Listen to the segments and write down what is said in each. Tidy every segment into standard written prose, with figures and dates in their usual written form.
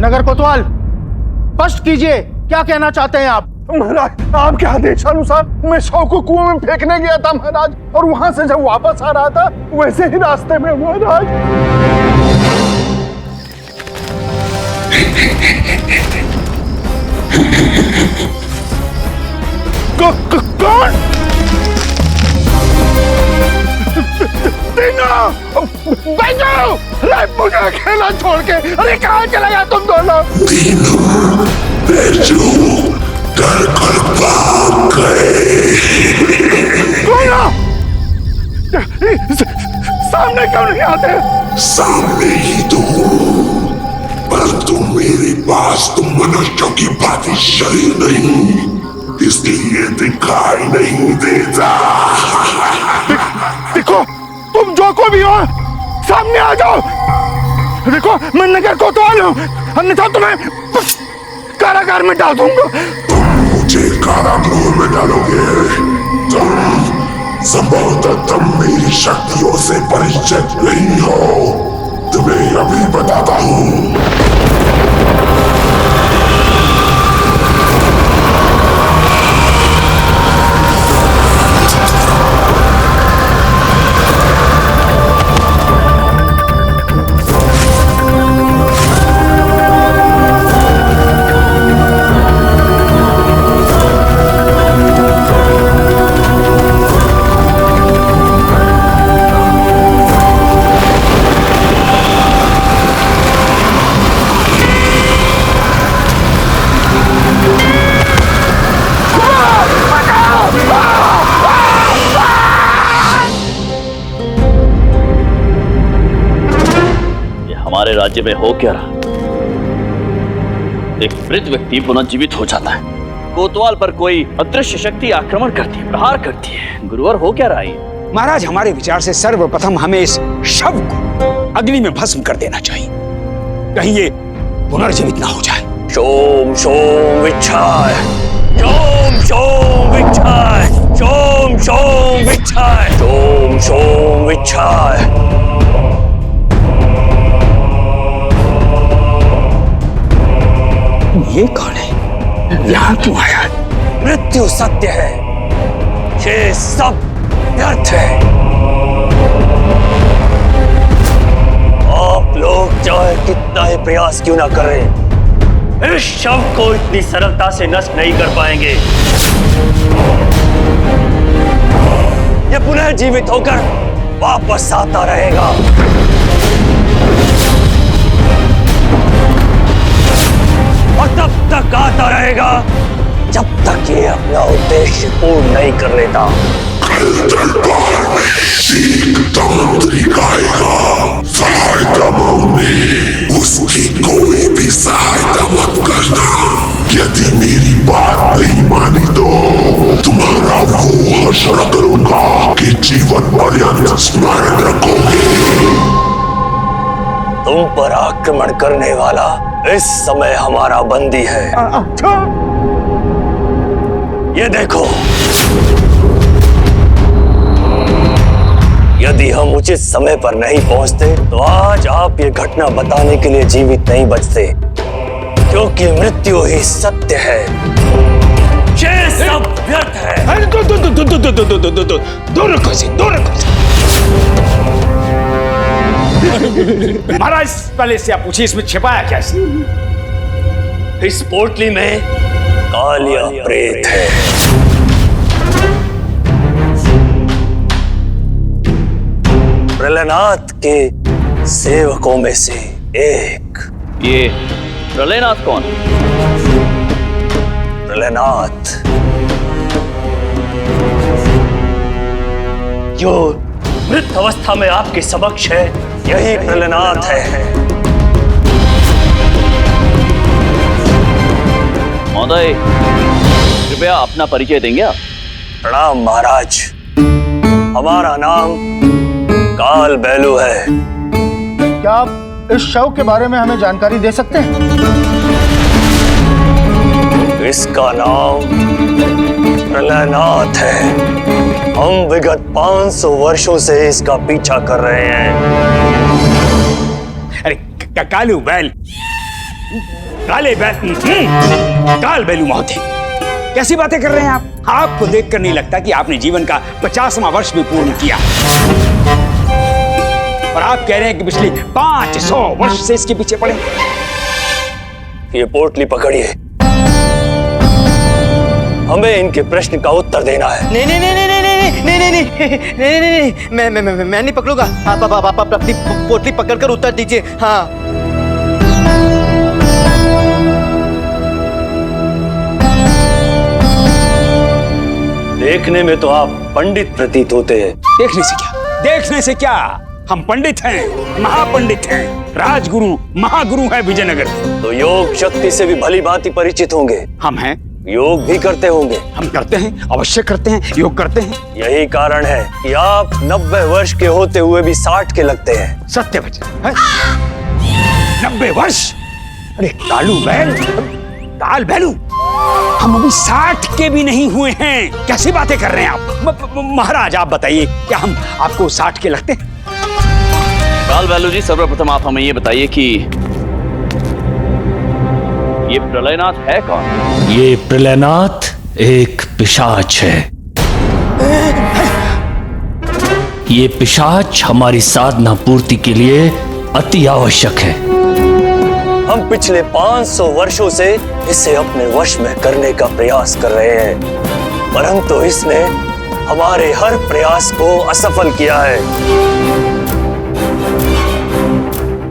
नगर कोतवाल, स्पष्ट कीजिए, क्या कहना चाहते हैं आप? महाराज, आपके आदेशानुसार मैं शव को कुएं में फेंकने गया था महाराज, और वहां से जब वापस आ रहा था वैसे ही रास्ते में महाराज। कौन? बैठो! अरे मुझे अकेला छोड़ के, अरे कहाँ चला गया तुम दोनों? डर कर भाग गए। सामने क्यों नहीं आते? सामने ही तो पर तुम मेरे पास तुम मनुष्यों की भांति शरीर नहीं, इसलिए दिखाई नहीं देता। देखो, तुम जो को भी हो, सामने आ जाओ। देखो, मैं नगर कोतवाल हूँ, अन्यथा तुम्हें कारागार में डाल दूंगा। तुम मुझे कारागृह में डालोगे? तुम संभवतः तुम मेरी शक्तियों से परिचित नहीं हो। तुम्हें अभी बताता हूँ। हमारे राज्य में हो क्या रहा? एक वृद्ध व्यक्ति पुनर्जीवित हो जाता है, कोतवाल पर कोई अदृश्य शक्ति आक्रमण करती है, प्रहार करती है। गुरुवर, हो क्या रहा है? महाराज, हमारे विचार से सर्वप्रथम हमें इस शव को अग्नि में भस्म कर देना चाहिए, कहीं ये पुनर्जीवित ना हो जाए। शोम शोम विच्छाय, शोम शोम विच्छाय, शोम शोम विच्छाय, शोम शोम विच्छाय। ये कौन है? यहाँ क्यों आया? मृत्यु सत्य है, ये सब व्यर्थ है। आप लोग चाहे कितना ही प्रयास क्यों ना करें, इस शव को इतनी सरलता से नष्ट नहीं कर पाएंगे। ये पुनः जीवित होकर वापस आता रहेगा। और तब तक आता रहेगा जब तक ये अपना उद्देश्य पूर्ण नहीं कर लेता। दरबार में एक तांत्रिक आएगा, सहायता मांगने। उसकी कोई भी सहायता मत करना। यदि मेरी बात नहीं मानी तो तुम्हारा वो हश्र करूंगा कि जीवन पर्यंत स्मरण रखोगे। तुम पर आक्रमण करने वाला इस समय हमारा बंदी है। अच्छा, ये देखो, यदि हम उचित समय पर नहीं पहुंचते तो आज आप ये घटना बताने के लिए जीवित नहीं बचते, क्योंकि मृत्यु ही सत्य है। ये सब व्यर्थ है। दूर खोजी, दूर खोजी। महाराज, पहले से आप पूछिए, इसमें छिपाया क्या? इस पोटली में कालिया प्रेत है। प्रलयनाथ के सेवकों में से एक। ये प्रलयनाथ कौन? प्रलयनाथ जो मृत अवस्था में आपके समक्ष है, यही प्रलयनाथ है। महोदय, कृपया अपना परिचय देंगे आप? प्रणाम महाराज, हमारा नाम काल बैलू है। क्या आप इस शव के बारे में हमें जानकारी दे सकते हैं? इसका नाम प्रलयनाथ है। हम विगत 500 वर्षों से इसका पीछा कर रहे हैं। अरे कालू बैल, काल बेलू महोदय, कैसी बातें कर रहे हैं आप? आपको देखकर नहीं लगता कि आपने जीवन का 50वां वर्ष भी पूर्ण किया, और आप कह रहे हैं कि पिछले 500 वर्ष से इसके पीछे पड़े। ये पोटली पकड़िए, हमें इनके प्रश्न का उत्तर देना है। नहीं नहीं नहीं नहीं नहीं नहीं नहीं नहीं नहीं नहीं नहीं, मैं नहीं पकड़ूंगा। आप अपनी पोटली पकड़कर उत्तर दीजिए। हाँ, देखने में तो आप पंडित प्रतीत होते हैं। देखने से क्या, देखने से क्या, हम पंडित हैं, महापंडित हैं, राजगुरु महागुरु हैं विजयनगर के। तो योग शक्ति से भी भली भांति परिचित होंगे। हम हैं, योग भी करते होंगे। हम करते हैं, अवश्य करते हैं, योग करते हैं। यही कारण है कि आप 90 वर्ष के होते हुए भी 60 के लगते हैं। सत्य वचन है। 90 वर्ष? अरे कालू बैल, काल बैलू, हम अभी 60 के भी नहीं हुए हैं। कैसी बातें कर रहे हैं आप? महाराज आप बताइए, क्या हम आपको 60 के लगते हैं? काल बैलू जी, सर्वप्रथम आप हमें ये बताइए कि ये प्रलयनाथ है कौन? ये प्रलयनाथ एक पिशाच है। ये पिशाच हमारी साधना पूर्ति के लिए अति आवश्यक है। हम पिछले 500 वर्षों से इसे अपने वश में करने का प्रयास कर रहे हैं, परंतु इसने हमारे हर प्रयास को असफल किया है।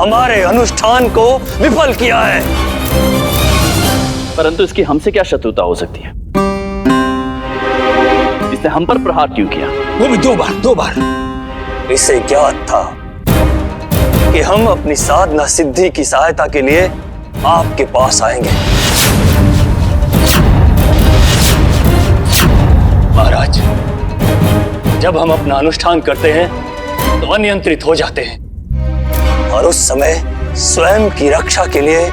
हमारे अनुष्ठान को विफल किया है। परंतु इसकी हमसे क्या शत्रुता हो सकती है? इसने हम पर प्रहार क्यों किया? वो भी 2 बार। इसे ज्ञात था कि हम अपनी साधना सिद्धि की सहायता के लिए आपके पास आएंगे। महाराज, जब हम अपना अनुष्ठान करते हैं तो अनियंत्रित हो जाते हैं, और उस समय स्वयं की रक्षा के लिए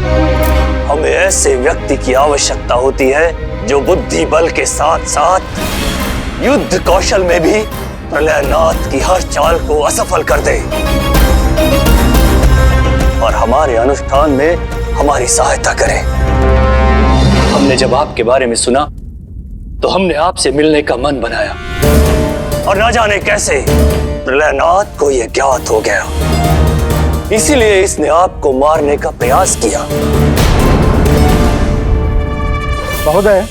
हमें ऐसे व्यक्ति की आवश्यकता होती है जो बुद्धि बल के साथ साथ युद्ध कौशल में भी प्रलयनाथ की हर चाल को असफल कर दे और हमारे अनुष्ठान में हमारी सहायता करे। हमने जब आपके बारे में सुना तो हमने आपसे मिलने का मन बनाया, और न जाने कैसे प्रलयनाथ को यह ज्ञात हो गया, इसीलिए इसने आपको मारने का प्रयास किया। महोदय,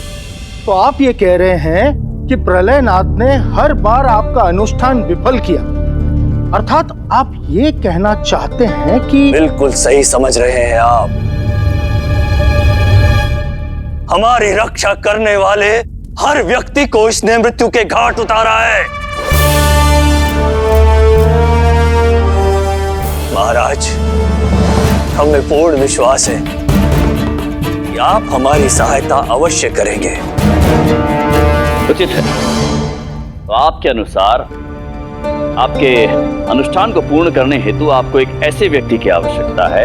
तो आप ये कह रहे हैं कि प्रलयनाथ ने हर बार आपका अनुष्ठान विफल किया, अर्थात आप ये कहना चाहते हैं कि... बिल्कुल सही समझ रहे हैं आप। हमारी रक्षा करने वाले हर व्यक्ति को इसने मृत्यु के घाट उतारा है। महाराज, हमें पूर्ण विश्वास है कि आप हमारी सहायता अवश्य करेंगे। उचित है। तो आपके अनुसार आपके अनुष्ठान को पूर्ण करने हेतु आपको एक ऐसे व्यक्ति की आवश्यकता है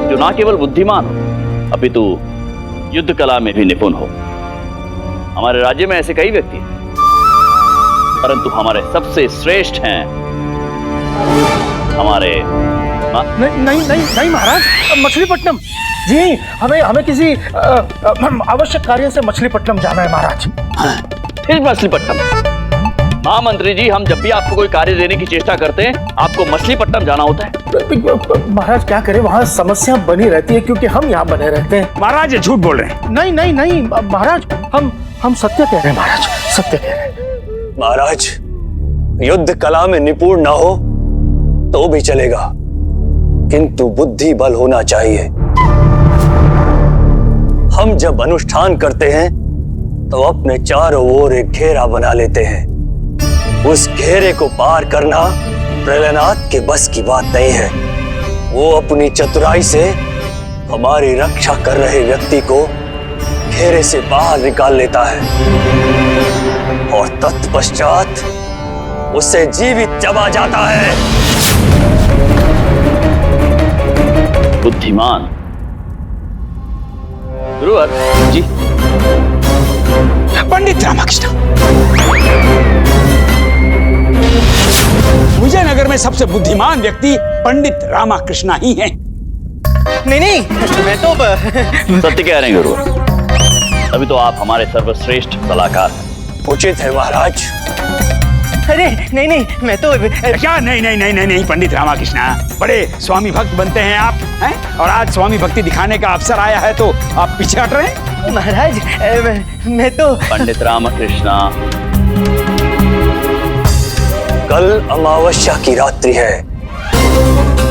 जो न केवल बुद्धिमान हो अपितु युद्ध कला में भी निपुण हो। हमारे राज्य में ऐसे कई व्यक्ति हैं, परंतु हमारे सबसे श्रेष्ठ हैं हमारे नहीं महाराज, मछलीपट्टनम जी, हमें किसी आवश्यक कार्य से मछलीपट्टनम जाना है महाराज। फिर मछलीपट्टनम? महामंत्री जी, हम जब भी आपको कोई कार्य देने की चेष्टा करते हैं आपको मछलीपट्टनम जाना होता है। महाराज क्या करें, वहाँ समस्या बनी रहती है क्योंकि हम यहाँ बने रहते हैं। महाराज झूठ बोल रहे हैं। नहीं महाराज, हम सत्य कह रहे हैं महाराज, सत्य कह रहे हैं। महाराज, युद्ध कला में निपुण ना हो तो भी चलेगा, किंतु बुद्धि बल होना चाहिए। हम जब अनुष्ठान करते हैं तो अपने चारों ओर एक घेरा बना लेते हैं। उस घेरे को पार करना प्रलयनाथ के बस की बात नहीं है। वो अपनी चतुराई से हमारी रक्षा कर रहे व्यक्ति को घेरे से बाहर निकाल लेता है और तत्पश्चात उसे जीवित चबा जाता है। बुद्धिमान गुरुवर जी। पंडित रामकृष्ण, विजयनगर में सबसे बुद्धिमान व्यक्ति पंडित रामकृष्ण ही हैं। नहीं मैं तो सत्य कह रहे हैं गुरु, अभी तो आप हमारे सर्वश्रेष्ठ सलाहकार हैं। उचित है महाराज। अरे नहीं मैं तो क्या नहीं पंडित रामाकृष्णा, बड़े स्वामी भक्त बनते हैं आप हैं? और आज स्वामी भक्ति दिखाने का अवसर आया है तो आप पीछे हट रहे हैं। महाराज मैं तो पंडित रामकृष्णा, कल अमावस्या की रात्रि है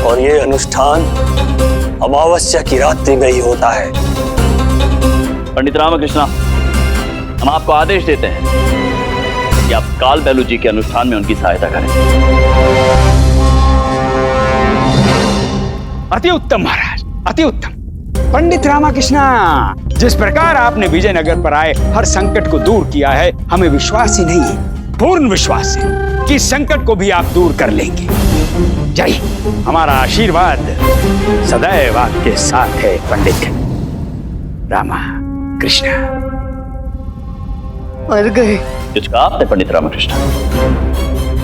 और ये अनुष्ठान अमावस्या की रात्रि में ही होता है। पंडित रामकृष्णा, हम आपको आदेश देते हैं कि आप काल बैलू जी के अनुष्ठान में उनकी सहायता करें। अति उत्तम महाराज, अति उत्तम। पंडित रामाकृष्णा, जिस प्रकार आपने विजयनगर पर आए हर संकट को दूर किया है, हमें विश्वास ही नहीं है, पूर्ण विश्वास है कि इस संकट को भी आप दूर कर लेंगे। जय, हमारा आशीर्वाद सदैव आपके साथ है पंडित रामाकृष्णा। मर गए। कुछ कहा आपने पंडित रामकृष्ण?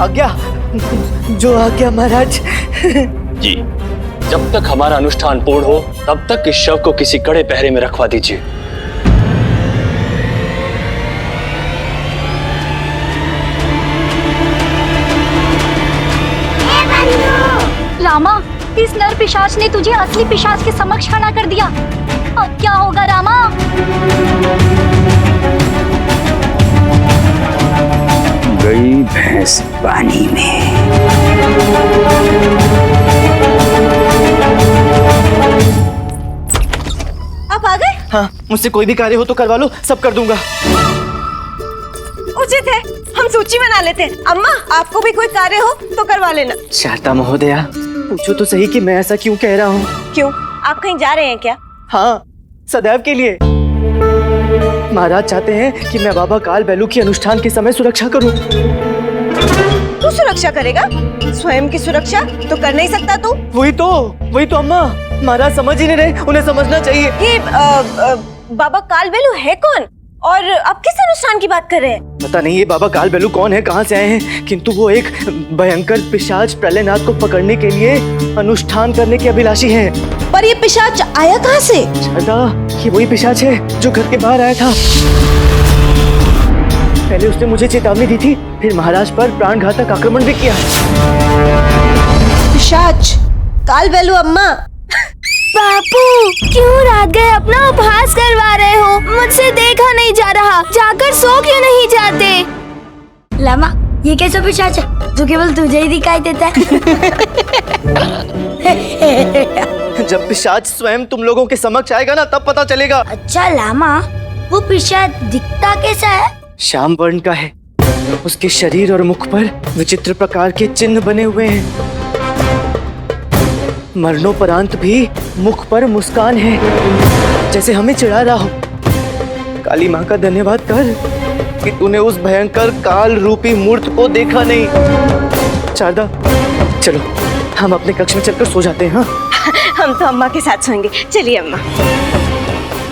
आज्ञा, जो आज्ञा महाराज। जी। जब तक हमारा अनुष्ठान पूर्ण हो तब तक इस शव को किसी कड़े पहरे में रखवा दीजिए। रामा, इस नर पिशाच ने तुझे असली पिशाच के समक्ष खड़ा कर दिया। अब क्या होगा रामा? गई भैंस पानी में। आप आ गए? हाँ, मुझसे कोई भी कार्य हो तो करवा लो, सब कर दूंगा। उचित है, हम सूची बना लेते हैं। अम्मा, आपको भी कोई कार्य हो तो करवा लेना। शारदा महोदया, पूछो तो सही कि मैं ऐसा क्यों कह रहा हूँ। क्यों, आप कहीं जा रहे हैं क्या? हाँ, सदैव के लिए। महाराज चाहते हैं कि मैं बाबा काल बैलू की अनुष्ठान के समय सुरक्षा करूं। तू सुरक्षा करेगा? स्वयं की सुरक्षा तो कर नहीं सकता तू? वही तो अम्मा, महाराज समझ ही नहीं रहे, उन्हें समझना चाहिए। ये बाबा काल बैलू है कौन और आप किस अनुष्ठान की बात कर रहे हैं? पता नहीं ये बाबा काल बैलू कौन है, कहाँ से आए हैं, किंतु वो एक भयंकर पिशाच प्रलयनाथ को पकड़ने के लिए अनुष्ठान करने के अभिलाषी हैं। पर ये पिशाच आया कहाँ से? शारदा, ये वही पिशाच है जो घर के बाहर आया था। पहले उसने मुझे चेतावनी दी थी, फिर महाराज पर प्राणघातक आक्रमण भी किया। पिशाच काल बैलू। अम्मा, बापू, क्यों रात गए अपना उपहास करवा रहे हो? मुझसे देखा नहीं जा रहा, जाकर सो क्यों नहीं जाते? लामा, ये कैसा पिशाच है जो केवल तुझे ही दिखाई देता है? जब पिशाच स्वयं तुम लोगों के समक्ष आएगा ना, तब पता चलेगा। अच्छा लामा, वो पिशाच दिखता कैसा है? श्याम वर्ण का है। उसके शरीर और मुख पर विचित्र प्रकार के चिन्ह बने हुए हैं। मरणोपरांत भी मुख पर मुस्कान है, जैसे हमें चिढ़ा रहा हो। काली माँ का धन्यवाद कर कि तूने उस भयंकर काल रूपी मूर्त को देखा नहीं। शारदा, चलो हम अपने कक्ष में चलकर सो जाते हैं। हाँ, हम तो अम्मा के साथ सोएंगे। चलिए अम्मा।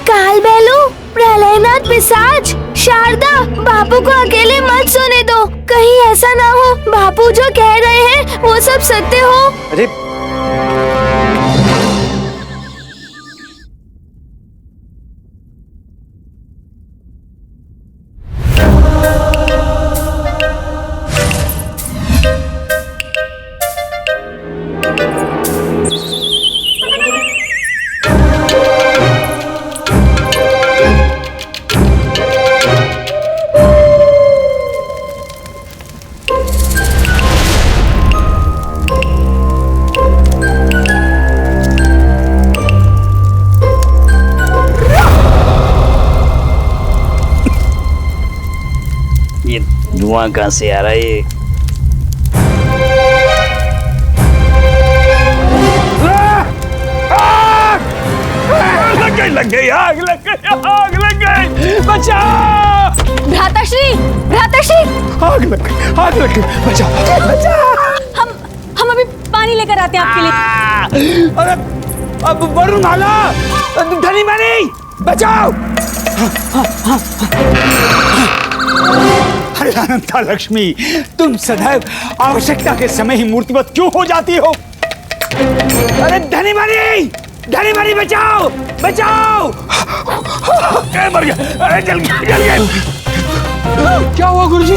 काल बैलू, प्रलयनाथ पिशाच, शारदा, बापू को अकेले मत सोने दो। कहीं ऐसा ना हो बापू जो कह रहे हैं वो सब सत्य हो। अरे धुआं कहां से आ रहा है ये? लग गई, आग लग गई, बचाओ! भ्राताश्री, भ्राताश्री, आग लग गई, बचाओ! हम अभी पानी लेकर आते हैं आपके लिए। अरे अब वरुण आला, धनी मनी, बचाओ! अरे अनंता लक्ष्मी, तुम सदैव आवश्यकता के समय ही मूर्तिवत क्यों हो जाती हो? अरे धनी मनी, धनी मनी बचाओ बचाओ! मर गया, अरे जल गया। क्या हुआ गुरुजी?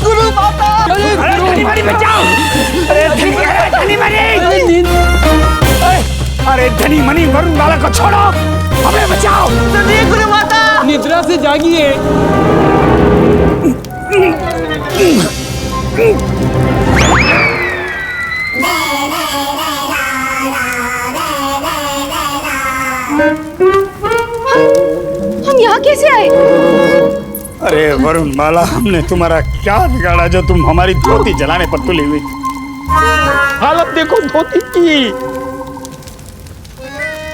गुरु माता! अरे धनी मनी बचाओ! अरे धनी मनी! अरे धनी मनी वरुण बाला को छोड़ो, हमें बचाओ! चलिए गुरु माता! निद्रा से जागिए। हम यहाँ कैसे आए? अरे वरुण बाला, हमने तुम्हारा क्या बिगाड़ा जो तुम हमारी धोती जलाने पर तुली हुई? हालत देखो धोती की।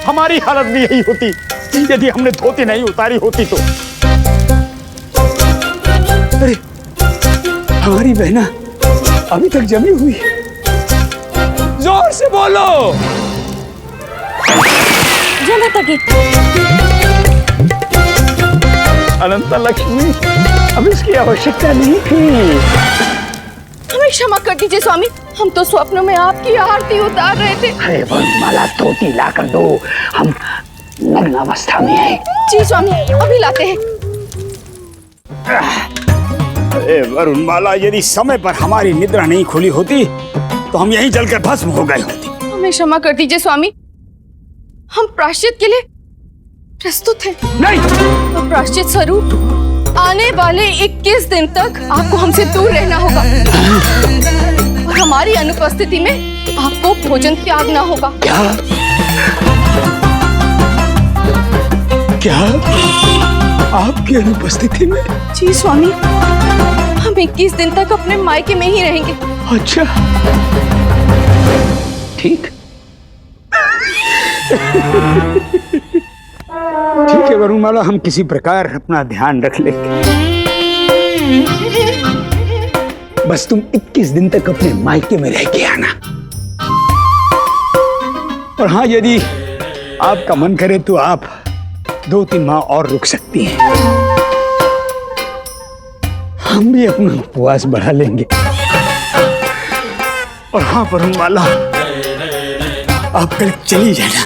हमारी हालत भी यही होती यदि हमने धोती नहीं उतारी होती तो। अरे हमारी बहना अभी तक जमी हुई है। जोर से बोलो। जय माता की। अनंत लक्ष्मी, अब इसकी आवश्यकता नहीं थी। हमें क्षमा कर दीजिए स्वामी, हम तो स्वप्न में आपकी आरती उतार रहे थे। अरे वरुणमाला, धोती ला कर दो, हम नग्न अवस्था में हैं। जी स्वामी, अभी लाते हैं। अरे वरुणमाला, यदि समय पर हमारी निद्रा नहीं खुली होती तो हम यहीं जलकर भस्म हो गए होते। हमें क्षमा कर दीजिए स्वामी, हम प्रायश्चित के लिए प्रस्तुत हैं। नहीं, तो प्रायश्चित स्वरूप आने वाले 21 दिन तक आपको हमसे दूर रहना होगा और हमारी अनुपस्थिति में आपको भोजन त्यागना होगा। क्या? क्या? आपकी अनुपस्थिति में? जी स्वामी, हम 21 दिन तक अपने मायके में ही रहेंगे। अच्छा, ठीक ठीक है वरुणमाला, हम किसी प्रकार अपना ध्यान रख लेंगे। बस तुम 21 दिन तक अपने मायके में रह के आना। और हाँ, यदि आपका मन करे तो आप 2-3 माह और रुक सकती हैं। हम भी अपना उपवास बढ़ा लेंगे। और हाँ वरुणमाला, आप कल चली जाना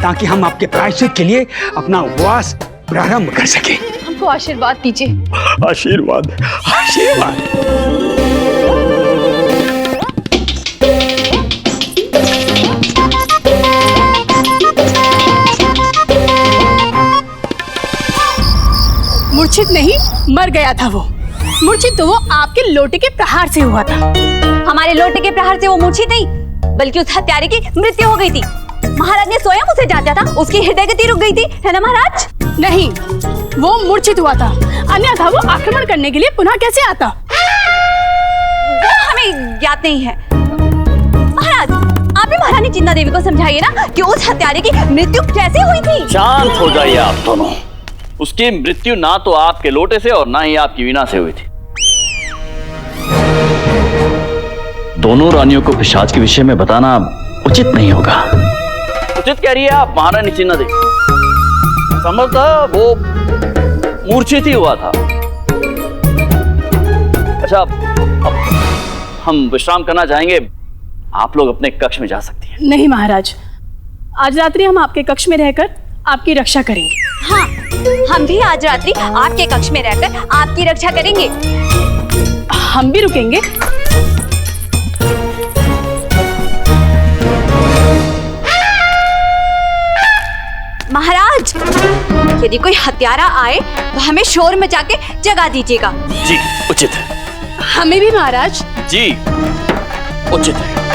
ताकि हम आपके प्रायश्चित के लिए अपना उपवास प्रारंभ कर सके। हमको आशीर्वाद दीजिए। आशीर्वाद, आशीर्वाद। मूर्छित नहीं, मर गया था वो। मूर्छित तो वो आपके लोटे के प्रहार से हुआ था। हमारे लोटे के प्रहार से वो मूर्छित नहीं, बल्कि उस हत्यारे की मृत्यु हो गई थी। महाराज ने स्वयं उसे जांचा था, उसकी हृदय गति रुक गई थी, है ना महाराज? नहीं, वो मूर्छित हुआ था, अन्यथा वो आक्रमण करने के लिए पुनः कैसे आता? हमें ज्ञात नहीं है। महाराज, आप भी महारानी चिंता देवी को समझाइए ना कि उस हत्यारे की मृत्यु कैसे हुई थी। शांत हो जाइए आप दोनों। उसकी मृत्यु ना तो आपके लोटे से और ना ही आपकी वीणा से हुई थी। दोनों रानियों को पिशाच के विषय में बताना उचित नहीं होगा। उचित कह रही है आप महारानी चिन्ना देवी। संभवतः वो मूर्छित ही हुआ था। अच्छा, अब हम विश्राम करना चाहेंगे, आप लोग अपने कक्ष में जा सकती हैं। नहीं महाराज, आज रात्रि हम आपके कक्ष में रहकर आपकी रक्षा करेंगे। हाँ, हम भी आज रात्रि आपके कक्ष में रहकर आपकी रक्षा करेंगे। हम भी रुकेंगे। महाराज, यदि कोई हत्यारा आए तो हमें शोर मचा के जगा दीजिएगा। जी, उचित है। हमें भी महाराज। जी, उचित है।